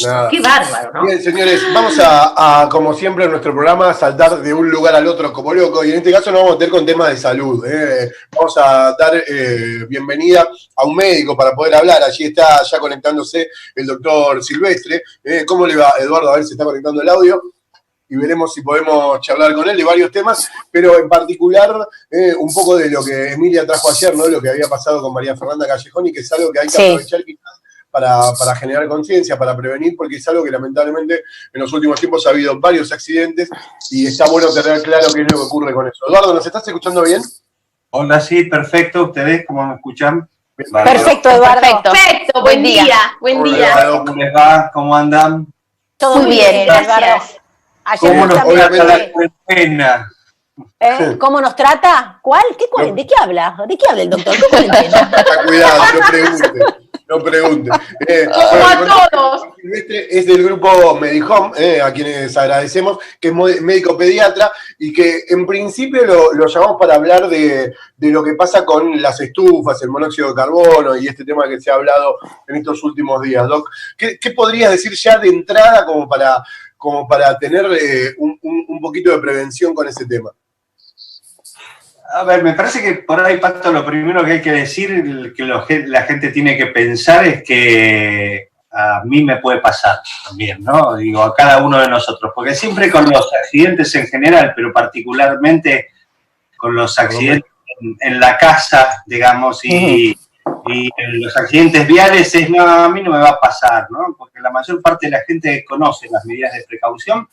Nada. Qué bárbaro, ¿no? Bien, señores, vamos a, como siempre en nuestro programa, saltar de un lugar al otro como loco, y en este caso nos vamos a meter con temas de salud. Vamos a dar bienvenida a un médico para poder hablar. Allí está ya conectándose el doctor Silvestre. ¿Cómo le va, Eduardo? A ver si está conectando el audio. Y veremos si podemos charlar con él de varios temas, pero en particular un poco de lo que Emilia trajo ayer, ¿no? Lo que había pasado con María Fernanda Callejón, y que es algo que hay que aprovechar quizás para generar conciencia, para prevenir, porque es algo que lamentablemente en los últimos tiempos ha habido varios accidentes y está bueno tener claro qué es lo que ocurre con eso. Eduardo, ¿nos estás escuchando bien? Hola, sí, perfecto. ¿Ustedes cómo me escuchan? Vale. Perfecto, Eduardo. Perfecto, buen día. Buen día. ¿Cómo les va? ¿Cómo andan? Todo muy bien, gracias. Ayer ¿Cómo nos también trata la cuarentena? ¿Cómo nos trata? ¿Cuál? ¿De qué habla? ¿De qué habla el doctor? ¿Qué cuarentena? Cuidado, no pregunte. Como a todos. Silvestre es del grupo Medihome, a quienes agradecemos, que es médico pediatra y que en principio lo llamamos para hablar de lo que pasa con las estufas, el monóxido de carbono y este tema que se ha hablado en estos últimos días. Doc, ¿qué podrías decir ya de entrada como para tener un poquito de prevención con ese tema? A ver, me parece que por ahí, Pato, lo primero que hay que decir, que la gente tiene que pensar es que a mí me puede pasar también, ¿no? Digo, a cada uno de nosotros, porque siempre con los accidentes en general, pero particularmente con los accidentes en la casa, digamos, y en los accidentes viales no, a mí no me va a pasar, ¿no? Porque la mayor parte de la gente conoce las medidas de precaución,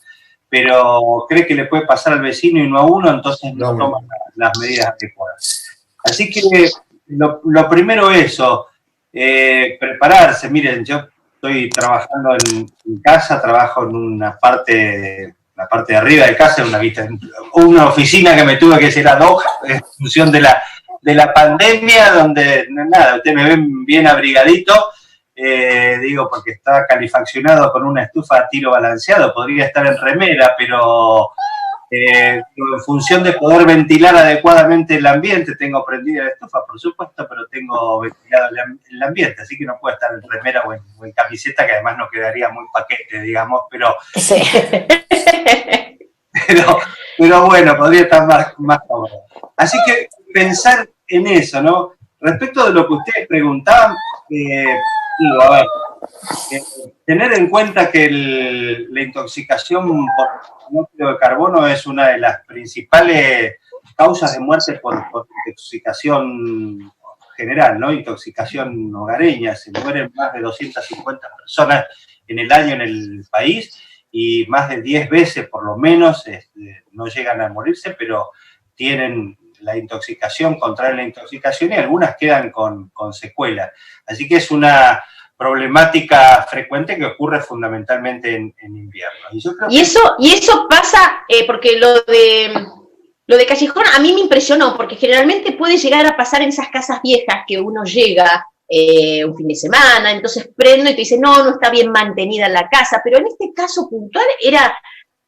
pero cree que le puede pasar al vecino y no a uno, entonces no toman las medidas adecuadas. Así que lo primero eso, prepararse. Miren, yo estoy trabajando en casa, trabajo en una parte de arriba de casa, una oficina que me tuve que hacer ad hoc en función de la pandemia, donde nada, ustedes me ven bien abrigadito. Digo, porque está calefaccionado con una estufa a tiro balanceado, podría estar en remera, pero en función de poder ventilar adecuadamente el ambiente, tengo prendida la estufa, por supuesto, pero tengo ventilado el ambiente, así que no puedo estar en remera o en camiseta, que además no quedaría muy paquete, digamos, pero sí. pero bueno, podría estar más cómodo. Así que pensar en eso, ¿no? Respecto de lo que ustedes preguntaban, digo, a ver, tener en cuenta que la intoxicación por monóxido de carbono es una de las principales causas de muerte por intoxicación general, ¿no? Intoxicación hogareña. Se mueren más de 250 personas en el año en el país y más de 10 veces por lo menos no llegan a morirse, pero tienen la intoxicación, contraen la intoxicación y algunas quedan con secuelas. Así que es una problemática frecuente que ocurre fundamentalmente en invierno. Y eso pasa, porque lo de Callejón a mí me impresionó, porque generalmente puede llegar a pasar en esas casas viejas que uno llega un fin de semana, entonces prende y te dice, no está bien mantenida la casa, pero en este caso puntual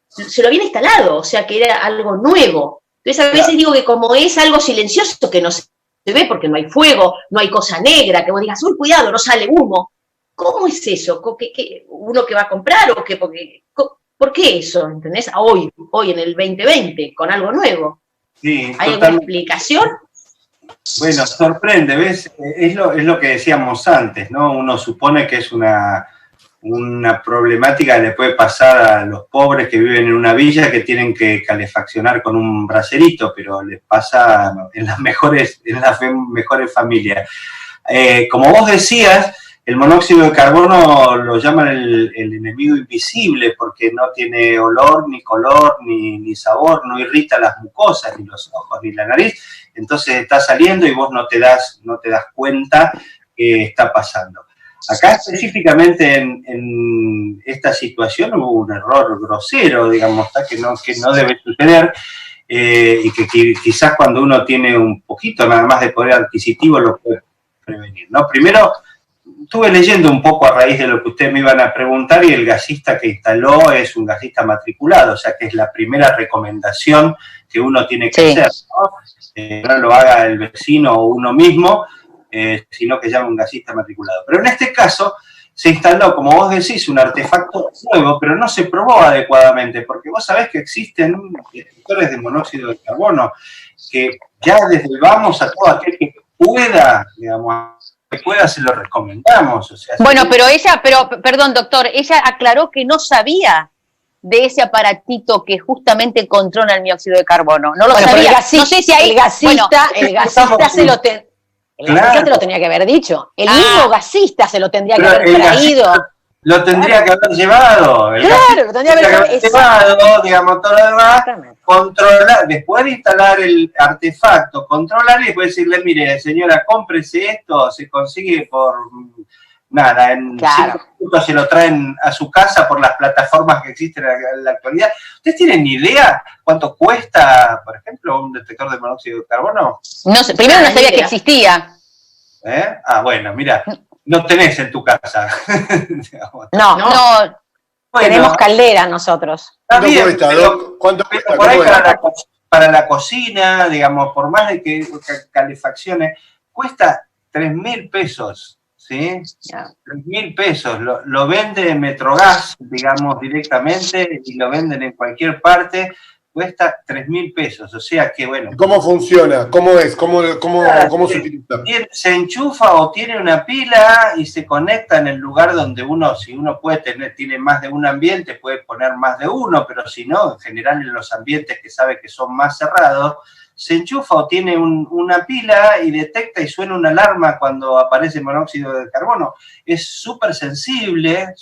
se lo habían instalado, o sea que era algo nuevo. Entonces a veces digo que como es algo silencioso que no se ve porque no hay fuego, no hay cosa negra, que vos digas, uy, cuidado, no sale humo. ¿Cómo es eso? ¿Uno que va a comprar o qué? ¿Por qué eso? ¿Entendés? Hoy en el 2020, con algo nuevo. Sí, ¿Hay alguna explicación? Bueno, sorprende, ¿ves? Es lo que decíamos antes, ¿no? Uno supone que es una problemática que le puede pasar a los pobres que viven en una villa que tienen que calefaccionar con un braserito, pero les pasa en las mejores familias. Como vos decías, el monóxido de carbono lo llaman el enemigo invisible porque no tiene olor, ni color, ni sabor, no irrita las mucosas, ni los ojos, ni la nariz. Entonces está saliendo y vos no te das cuenta que está pasando. Acá específicamente en esta situación hubo un error grosero, digamos, que no debe suceder y que quizás cuando uno tiene un poquito nada más de poder adquisitivo lo puede prevenir, ¿no? Primero, estuve leyendo un poco a raíz de lo que ustedes me iban a preguntar y el gasista que instaló es un gasista matriculado, o sea que es la primera recomendación que uno tiene que hacer, ¿no? No lo haga el vecino o uno mismo, sino que llame un gasista matriculado. Pero en este caso, se instaló, como vos decís, un artefacto nuevo, pero no se probó adecuadamente, porque vos sabés que existen detectores de monóxido de carbono que ya desde el vamos a todo aquel que pueda, digamos, que pueda se lo recomendamos. O sea, bueno, perdón, doctor, ella aclaró que no sabía de ese aparatito que justamente controla el dióxido de carbono. No lo sabía. No sé si ahí, el gasista se lo tenía que haber dicho. El mismo gasista se lo tendría que haber traído. Lo tendría que haber llevado. Lo tendría que haber llevado, digamos, todo lo demás. Controlar, después de instalar el artefacto, controlar y después decirle, mire, señora, cómprese esto, se consigue por nada, en 5 minutos se lo traen a su casa por las plataformas que existen en la actualidad. ¿Ustedes tienen idea cuánto cuesta, por ejemplo, un detector de monóxido de carbono? No sé, primero no sabía que existía. Bueno, mira, no tenés en tu casa. No. Bueno, tenemos caldera nosotros. ¿Cuánto cuesta, Doc? ¿Cuánto cuesta? Por ahí para la cocina, digamos, por más de que calefacciones, cuesta 3.000 pesos, ¿sí? 3.000 pesos. Lo vende Metrogas, digamos, directamente, y lo venden en cualquier parte. Cuesta 3.000 pesos, o sea que bueno. ¿Cómo funciona? ¿Cómo es? ¿Cómo se utiliza? Se enchufa o tiene una pila y se conecta en el lugar donde si uno tiene más de un ambiente, puede poner más de uno, pero si no, en general en los ambientes que sabe que son más cerrados, se enchufa o tiene una pila y detecta y suena una alarma cuando aparece monóxido de carbono. Es súper sensible,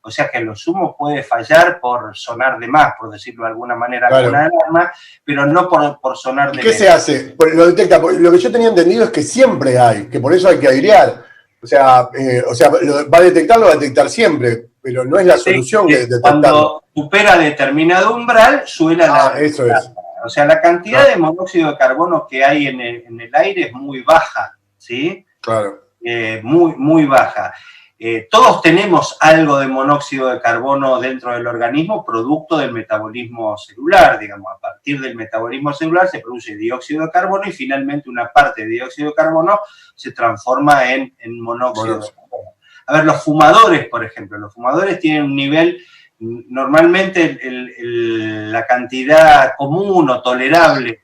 o sea que lo sumo puede fallar por sonar de más, por decirlo de alguna manera, con una alarma, pero no por sonar de menos. ¿Qué se hace? Lo detecta. Lo que yo tenía entendido es que siempre hay, que por eso hay que airear. O sea, va a detectar siempre, pero no es la solución que detectarlo. Cuando supera determinado umbral, suena eso es. O sea, la cantidad de monóxido de carbono que hay en el aire es muy baja, ¿sí? Claro. Muy, muy baja. Todos tenemos algo de monóxido de carbono dentro del organismo, producto del metabolismo celular, digamos. A partir del metabolismo celular se produce dióxido de carbono y finalmente una parte de dióxido de carbono se transforma en monóxido de carbono. A ver, los fumadores, por ejemplo, los fumadores tienen un nivel, normalmente la cantidad común o tolerable,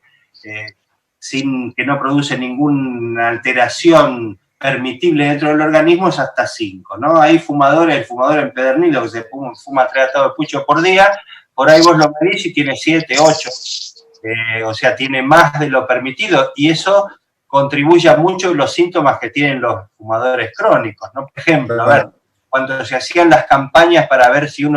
sin que no produce ninguna alteración permitible dentro del organismo, es hasta 5, ¿no? Hay fumadores, el fumador empedernido que se fuma 3 atados de pucho por día, por ahí vos lo medís y tiene 7, 8, o sea, tiene más de lo permitido, y eso contribuye a muchos de los síntomas que tienen los fumadores crónicos, ¿no? Por ejemplo, a ver, cuando se hacían las campañas para ver si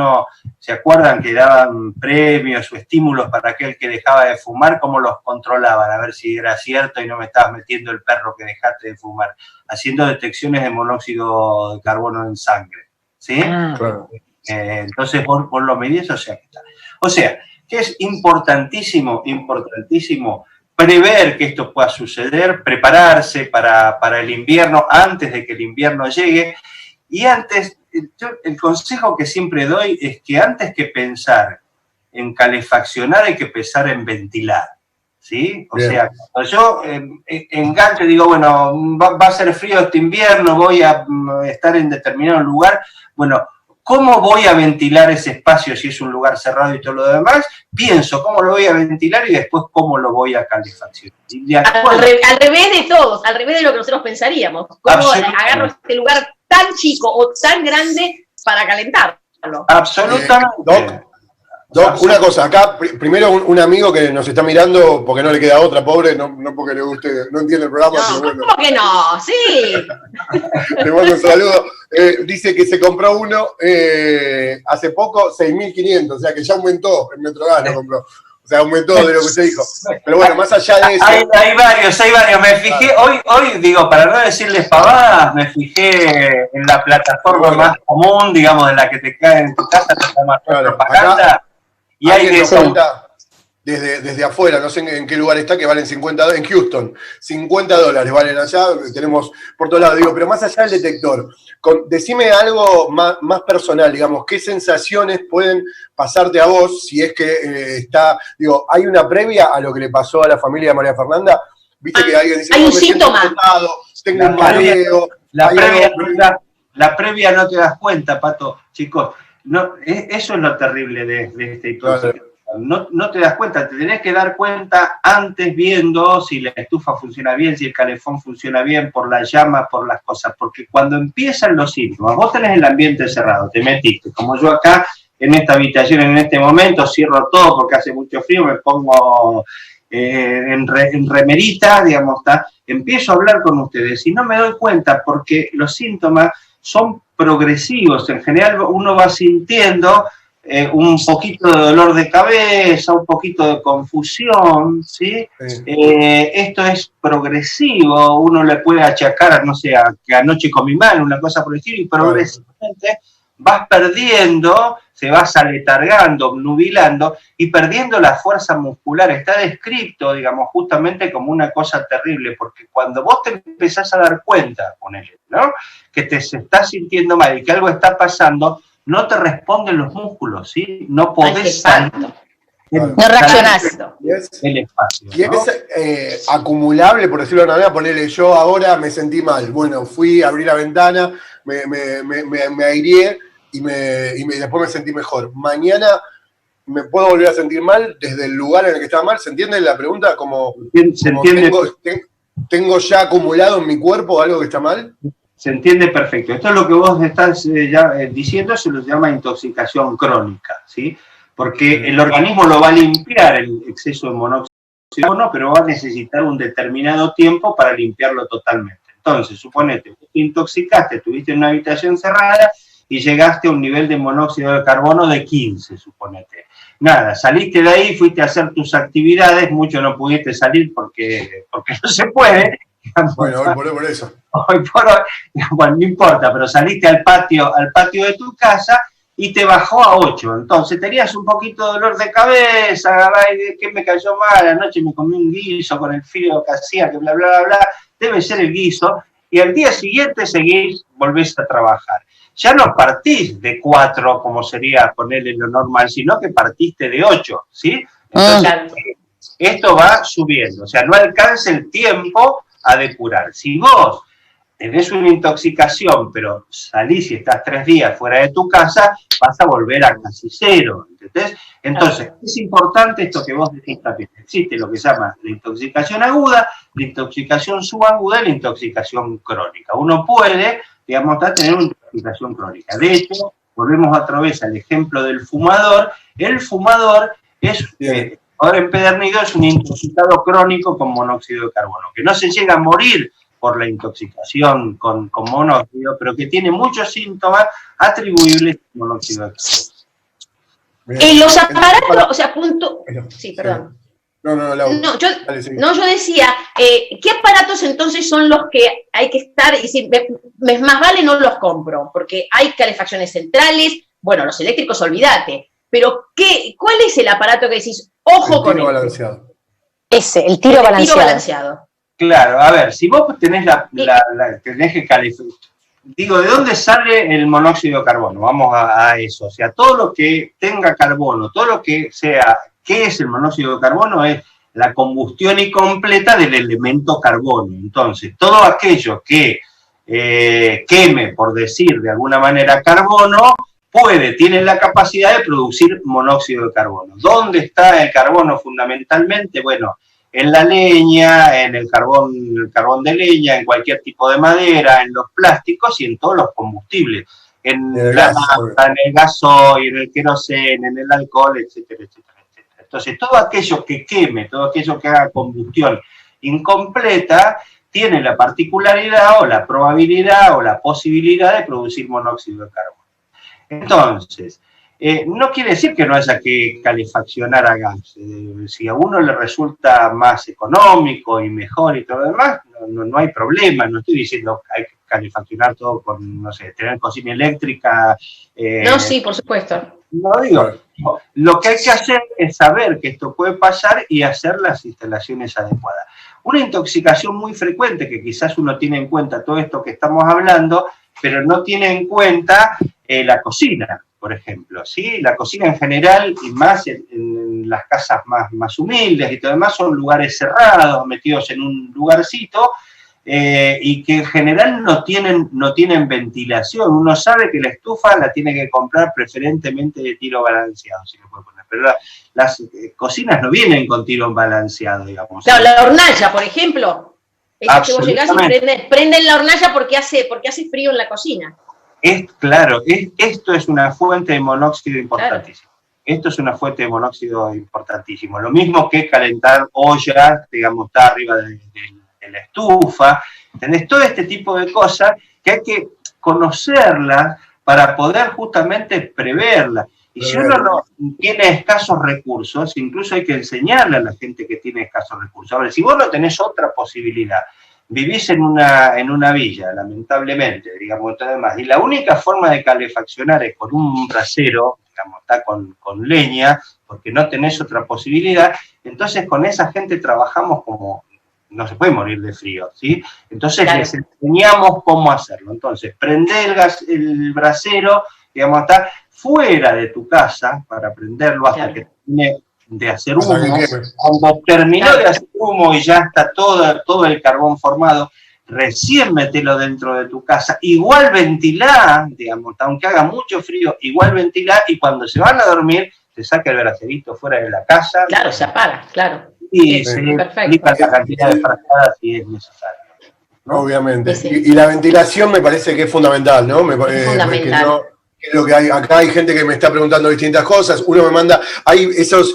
¿se acuerdan que daban premios o estímulos para aquel que dejaba de fumar? ¿Cómo los controlaban? A ver si era cierto y no me estabas metiendo el perro que dejaste de fumar. Haciendo detecciones de monóxido de carbono en sangre, ¿sí? Claro. Entonces vos lo medís, o sea, que es importantísimo prever que esto pueda suceder, prepararse para el invierno, antes de que el invierno llegue. Y antes, el consejo que siempre doy es que antes que pensar en calefaccionar hay que pensar en ventilar, ¿sí? O sea, cuando yo engancho, digo, bueno, va a ser frío este invierno, voy a estar en determinado lugar, bueno, ¿cómo voy a ventilar ese espacio si es un lugar cerrado y todo lo demás? Pienso cómo lo voy a ventilar y después cómo lo voy a calefaccionar. Al revés de todos, al revés de lo que nosotros pensaríamos. ¿Cómo agarro este lugar tan chico o tan grande para calentarlo? Absolutamente. Doc, una cosa, acá primero un amigo que nos está mirando porque no le queda otra, pobre, no porque le guste, no entiende el programa, No, pero bueno. ¿cómo que no? Sí. Le mando un saludo. Dice que se compró uno hace poco, 6.500, o sea que ya aumentó, el Metrogas lo compró. O sea, aumentó de lo que usted dijo. Pero bueno, más allá de eso... Hay varios. Me fijé, hoy digo, para no decirles pavadas, me fijé en la plataforma más común, digamos, de la que te cae en tu casa, que se llama Propaganda. Acá, y hay de desde afuera, no sé en qué lugar está, que valen $50, en Houston, $50 valen allá, tenemos por todos lados, digo, pero más allá del detector, decime algo más personal, digamos, ¿qué sensaciones pueden pasarte a vos si es que hay una previa a lo que le pasó a la familia de María Fernanda? Viste que alguien dice, hay un síntoma. Tengo un mareo. la previa no te das cuenta, Pato, chicos. No, eso es lo terrible de esta intoxicación. No te das cuenta, te tenés que dar cuenta antes viendo si la estufa funciona bien, si el calefón funciona bien, por la llama, por las cosas, porque cuando empiezan los síntomas, vos tenés el ambiente cerrado, te metiste, como yo acá en esta habitación en este momento, cierro todo porque hace mucho frío, me pongo en remerita, digamos, empiezo a hablar con ustedes y no me doy cuenta porque los síntomas son progresivos, en general uno va sintiendo un poquito de dolor de cabeza, un poquito de confusión, ¿sí? Sí. Esto es progresivo, uno le puede achacar, no sé, que anoche comí mal, una cosa por el estilo, y progresivamente vas perdiendo, se vas aletargando, obnubilando y perdiendo la fuerza muscular. Está descrito, digamos, justamente como una cosa terrible, porque cuando vos te empezás a dar cuenta, ponele, ¿no?, que te se está sintiendo mal y que algo está pasando, no te responden los músculos, ¿sí? No podés salir. No reaccionás. El espacio, y ¿no? Es acumulable, por decirlo de una manera, ponerle yo ahora me sentí mal. Bueno, fui, abrí la ventana, me aireé y después me sentí mejor. Mañana me puedo volver a sentir mal desde el lugar en el que estaba mal. ¿Se entiende la pregunta? ¿Se entiende? ¿Tengo ya acumulado en mi cuerpo algo que está mal? Se entiende perfecto. Esto es lo que vos estás diciendo, se lo llama intoxicación crónica, ¿sí? Porque el organismo lo va a limpiar el exceso de monóxido de carbono, pero va a necesitar un determinado tiempo para limpiarlo totalmente. Entonces, suponete, te intoxicaste, estuviste en una habitación cerrada y llegaste a un nivel de monóxido de carbono de 15, suponete. Nada, saliste de ahí, fuiste a hacer tus actividades, mucho no pudiste salir porque no se puede. Bueno, hoy por eso. Hoy por hoy, bueno, no importa, pero saliste al patio de tu casa y te bajó a 8. Entonces tenías un poquito de dolor de cabeza, que me cayó mal, anoche me comí un guiso con el frío que hacía, que bla, bla, bla, bla, debe ser el guiso, y al día siguiente volvés a trabajar. Ya no partís de 4, como sería ponerle lo normal, sino que partiste de 8, ¿sí? Entonces, esto va subiendo, o sea, no alcanza el tiempo a depurar. Si vos tenés una intoxicación, pero salís y estás 3 días fuera de tu casa, vas a volver a casi 0, ¿entendés? Entonces, es importante esto que vos decís también. Existe lo que se llama la intoxicación aguda, la intoxicación subaguda y la intoxicación crónica. Uno puede, digamos, tener una intoxicación crónica. De hecho, volvemos otra vez al ejemplo del fumador. El fumador es... Ahora empedernido es un intoxicado crónico con monóxido de carbono, que no se llega a morir por la intoxicación con monóxido, pero que tiene muchos síntomas atribuibles al monóxido de carbono. Los aparatos, o sea, punto... Sí, perdón. Yo decía, ¿qué aparatos entonces son los que hay que estar? Y si más vale no los compro, porque hay calefacciones centrales, bueno, los eléctricos olvídate, pero ¿cuál es el aparato que decís, ojo con tiro balanceado? Ese, el tiro balanceado. Claro, a ver, si vos tenés tenés que calificar, digo, ¿de dónde sale el monóxido de carbono? Vamos a eso, o sea, todo lo que tenga carbono, todo lo que sea, ¿qué es el monóxido de carbono? Es la combustión incompleta del elemento carbono. Entonces, todo aquello que queme, por decir de alguna manera, carbono, tiene la capacidad de producir monóxido de carbono. ¿Dónde está el carbono fundamentalmente? Bueno, en la leña, en el carbón de leña, en cualquier tipo de madera, en los plásticos y en todos los combustibles. En la nafta, en el gasoil, en el queroseno, en el alcohol, etcétera, etcétera, etcétera. Entonces, todo aquello que queme, todo aquello que haga combustión incompleta, tiene la particularidad o la probabilidad o la posibilidad de producir monóxido de carbono. Entonces, no quiere decir que no haya que calefaccionar a gas. Si a uno le resulta más económico y mejor y todo lo demás, no hay problema. No estoy diciendo que hay que calefaccionar todo con, no sé, tener cocina eléctrica. No, sí, por supuesto. No digo. Lo que hay que hacer es saber que esto puede pasar y hacer las instalaciones adecuadas. Una intoxicación muy frecuente, que quizás uno tiene en cuenta todo esto que estamos hablando, pero no tiene en cuenta la cocina, por ejemplo, ¿sí? La cocina en general, y más en las casas más humildes y todo demás, son lugares cerrados, metidos en un lugarcito, y que en general no tienen ventilación. Uno sabe que la estufa la tiene que comprar preferentemente de tiro balanceado, si lo puede poner. Pero las cocinas no vienen con tiro balanceado, digamos. Claro, la hornalla, por ejemplo. Es que vos llegás y prenden la hornalla porque hace frío en la cocina. Claro, esto es una fuente de monóxido importantísima. Claro. Esto es una fuente de monóxido importantísimo. Lo mismo que calentar ollas, digamos, está arriba de la estufa. ¿Entendés? Todo este tipo de cosas que hay que conocerlas para poder justamente preverlas. Y si uno no tiene escasos recursos, incluso hay que enseñarle a la gente que tiene escasos recursos. Ahora, si vos no tenés otra posibilidad, vivís en una villa, lamentablemente, digamos, todo demás, y la única forma de calefaccionar es con un brasero, digamos, está con leña, porque no tenés otra posibilidad, entonces con esa gente trabajamos como, no se puede morir de frío, ¿sí? Entonces les enseñamos cómo hacerlo. Entonces, prende el brasero, digamos, está fuera de tu casa para prenderlo hasta que termine de hacer humo. Cuando terminó de hacer humo y ya está todo el carbón formado, recién metelo dentro de tu casa, igual ventilá, digamos, aunque haga mucho frío, igual ventilá, y cuando se van a dormir, se saca el bracerito fuera de la casa. Claro, se apaga, claro. Y se aplica la cantidad de frazadas si es necesario, ¿no? Obviamente. Sí. Y la ventilación me parece que es fundamental, ¿no? Fundamental. Lo que acá hay gente que me está preguntando distintas cosas. Uno me manda, hay esos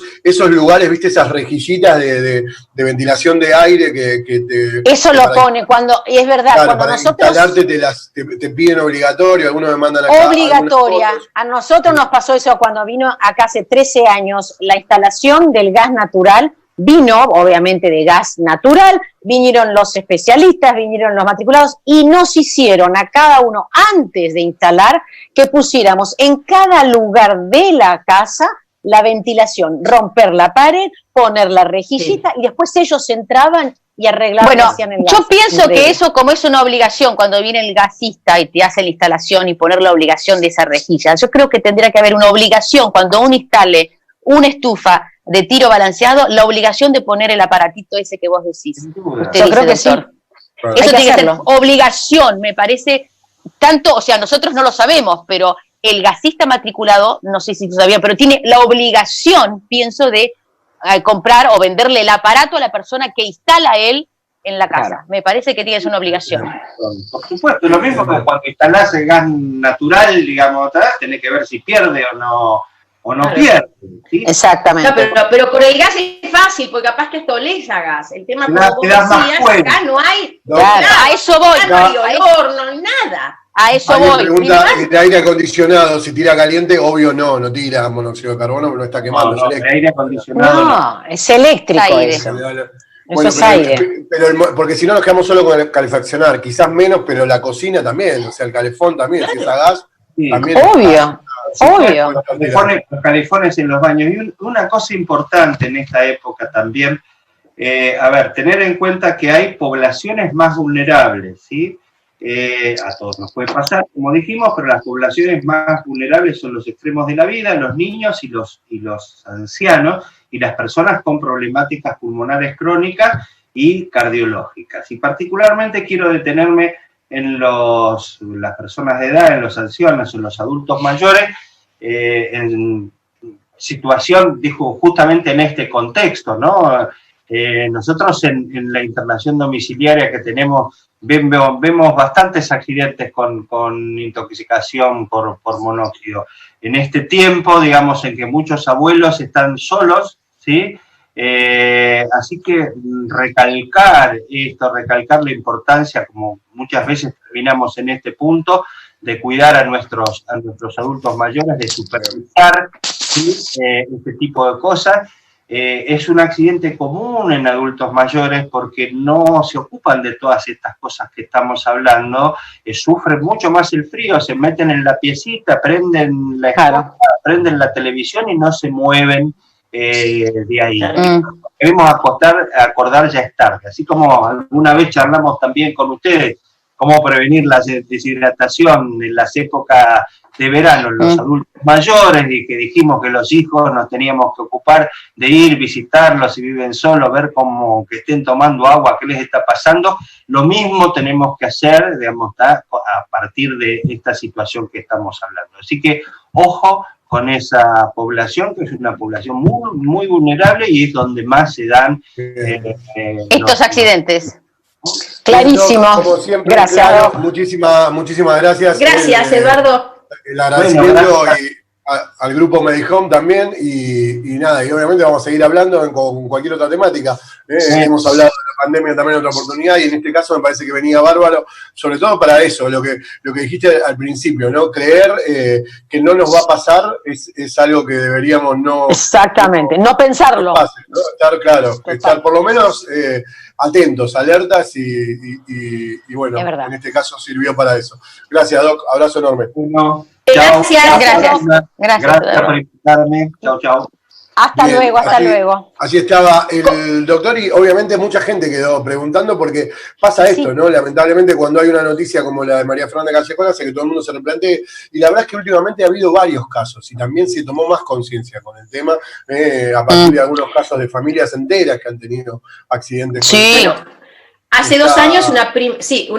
lugares, viste, esas rejillitas de ventilación de aire que te... Eso lo pone cuando, y es verdad, claro, cuando para nosotros... instalarte te piden obligatorio, algunos me mandan acá. Obligatoria. A nosotros nos pasó eso cuando vino acá hace 13 años la instalación del gas natural. Vino, obviamente, de gas natural, vinieron los especialistas, vinieron los matriculados y nos hicieron a cada uno, antes de instalar, que pusiéramos en cada lugar de la casa la ventilación, romper la pared, poner la rejillita y después ellos entraban y arreglaban. Bueno, hacían el gas. Yo pienso que eso, como es una obligación, cuando viene el gasista y te hace la instalación y poner la obligación de esa rejilla, yo creo que tendría que haber una obligación cuando uno instale una estufa de tiro balanceado, la obligación de poner el aparatito ese que vos decís. Yo creo que sí. Eso tiene que ser obligación, me parece, tanto, o sea, nosotros no lo sabemos, pero el gasista matriculado, no sé si tú sabías, pero tiene la obligación, pienso, de comprar o venderle el aparato a la persona que instala él en la casa. Claro. Me parece que tienes una obligación. Por supuesto, lo mismo que cuando instalás el gas natural, digamos, tenés que ver si pierde o no claro. Pierde. ¿Sí? Exactamente. No, pero con el gas es fácil, porque capaz que estolés a gas. El tema, como vos decías, acá no hay... Claro. A eso voy. No hay olor, no hay nada. A eso voy. Pregunta, ¿el aire acondicionado si tira caliente? Obvio no tira monóxido de carbono, pero no está quemando. No, el aire acondicionado no, es eléctrico aire. eso. Bueno, eso es aire. Pero porque si no nos quedamos solo con el calefaccionar, quizás menos, pero la cocina también, o sea, el calefón también, si es a gas, también. Obvio. Obvio. Los calefones en los baños. Y una cosa importante en esta época también, tener en cuenta que hay poblaciones más vulnerables, ¿sí? A todos nos puede pasar, como dijimos, pero las poblaciones más vulnerables son los extremos de la vida, los niños y los ancianos, y las personas con problemáticas pulmonares crónicas y cardiológicas. Y particularmente quiero detenerme en las personas de edad, en los ancianos, en los adultos mayores, en situación, dijo, justamente en este contexto, ¿no? Nosotros en la internación domiciliaria que tenemos, vemos bastantes accidentes con intoxicación por monóxido. En este tiempo, digamos, en que muchos abuelos están solos, ¿sí? Así que recalcar la importancia, como muchas veces terminamos en este punto, de cuidar a nuestros adultos mayores, de supervisar, ¿sí? Este tipo de cosas. Es un accidente común en adultos mayores porque no se ocupan de todas estas cosas que estamos hablando, sufren mucho más el frío, se meten en la piecita, prenden la estufa, prenden la televisión y no se mueven de ahí. Queremos acordar, ya es tarde. Así como alguna vez charlamos también con ustedes, cómo prevenir la deshidratación en las épocas de verano, los adultos mayores, y que dijimos que los hijos nos teníamos que ocupar de ir, visitarlos, si viven solos, ver cómo que estén tomando agua, qué les está pasando. Lo mismo tenemos que hacer, digamos, a partir de esta situación que estamos hablando. Así que, ojo con esa población, que es una población muy, muy vulnerable y es donde más se dan estos accidentes. Clarísimo. Como siempre, Gracias, claro, Doc. muchísimas gracias. Gracias, Eduardo. El agradecimiento Bueno, al grupo Medihome también, y nada, y obviamente vamos a seguir hablando con cualquier otra temática. Hemos hablado de la pandemia también en otra oportunidad, y en este caso me parece que venía bárbaro, sobre todo para eso, lo que dijiste al principio, ¿no? Creer que no nos va a pasar es algo que deberíamos no... Exactamente, no pensarlo. ¿no? Estar claro, estar por lo menos atentos, alertas, y bueno, en este caso sirvió para eso. Gracias, Doc, abrazo enorme. Bueno, Gracias por invitarme. Chau. Hasta luego. Así estaba el doctor, y obviamente mucha gente quedó preguntando porque pasa esto, ¿no? Lamentablemente cuando hay una noticia como la de María Fernanda Callejón hace que todo el mundo se replantee, y la verdad es que últimamente ha habido varios casos y también se tomó más conciencia con el tema, a partir de algunos casos de familias enteras que han tenido accidentes. Bueno, hace 2 años una